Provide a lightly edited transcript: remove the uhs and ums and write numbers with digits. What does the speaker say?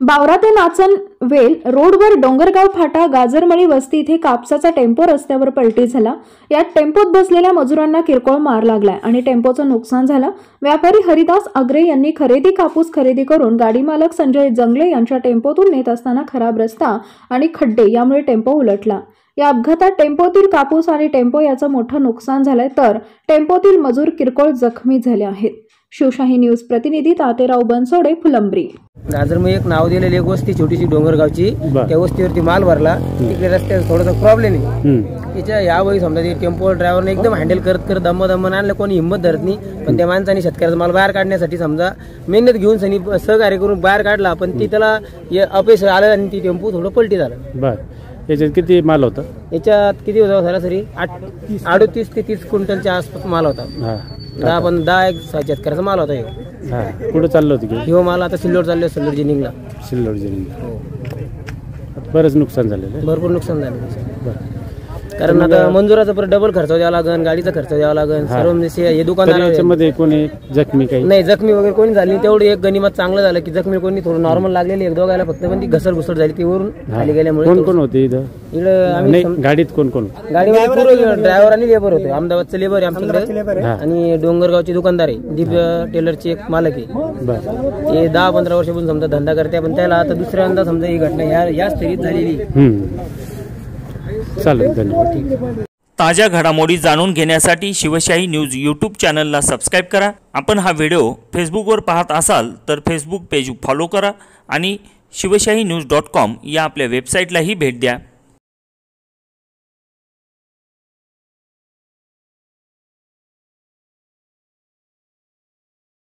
बावरा ते नाचन वेल रोडवर डोंगरगाव फाटा गाजरमळी वस्ती इथे कापसाचा टेम्पो रस्त्यावर पलटी झाला। यात टेम्पोत बसलेल्या मजुरांना किरकोळ मार लागलाय आणि टेम्पोचं नुकसान झालं। व्यापारी हरिदास अग्रे यांनी कापूस खरेदी करून गाडी मालक संजय जंगले यांच्या टेम्पोतून नेत असताना खराब रस्ता आणि खड्डे यामुळे टेम्पो उलटला। या अपघातात टेम्पोतील कापूस आणि टेम्पो याचं मोठं नुकसान झालंय, तर टेम्पोतील मजूर किरकोळ जखमी झाले आहेत। शिवशाही न्यूज प्रतिनिधी तातेराव बनसोडे, फुलंब्री। गाजरमध्ये एक नाव दिलेली एक वस्ती छोटीशी डोंगरगावची, त्या वस्तीवरती माल भरला। तिकडे रस्त्यात थोडासा प्रॉब्लेम आहे। त्याच्या यावेळी समजा टेम्पो ड्रायव्हरने एकदम हँडल करत दम आणलं, कोणी हिंमत धरत नाही। पण त्या माणसाने शेतकऱ्याचा माल बाहेर काढण्यासाठी समजा मेहनत घेऊन सनी सहकार्य करून बाहेर काढला, पण ती त्याला अपयश आलं आणि ती टेम्पो थोडं पलटी झालं। याच्यात किती माल होता? याच्यात किती होता सरासरी 38 ते 30 क्विंटलच्या आसपास माल होता। 10 एक शेतकऱ्याचा माल होता। कुठं चाललं होतं? हो, माल आता सिल्लोड चाललो, सिल्लोड जिनिंगला। बरंच नुकसान झालेलं, भरपूर नुकसान झालं। कारण आता मंजुराचा परत डबल खर्च द्यावा लागेल, गाडीचा खर्च द्यावा लागेल सर्व। हे दुकानदारामध्ये कोणी जखमी काही नाही, जखमी वगैरे कोणी झाली नाही। तेवढं एक गनिमत चांगलं झालं की जखमी कोणी थोडं नॉर्मल लागलेली, एक दोघायला फक्त, पण ती घसरघुसर झाली ती वरून खाली गेल्यामुळे। कोण कोण होते इथं? आम्ही गाडीत कोण कोण? गाडीमध्ये पूर्ण ड्रायव्हर आणि लेबर होते। अहमदाबादचे लेबर आहे आमच्याकडे आणि डोंगरगावचे दुकानदार आहे। दीप टेलरचे एक मालक आहे, ते 10-15 वर्षापासून समजा धंदा करते, पण त्याला आता दुसऱ्यांदा समजा ही घटना या स्थळीत झालेली। चालेल, धन्यवाद। ताज्या घडामोडी जाणून घेण्यासाठी शिवशाही न्यूज यूट्यूब चॅनलला सबस्क्राईब करा। आपण हा व्हिडिओ फेसबुकवर पाहत असाल तर फेसबुक पेज फॉलो करा आणि शिवशाही न्यूज.com या आपल्या वेबसाईटलाही भेट द्या।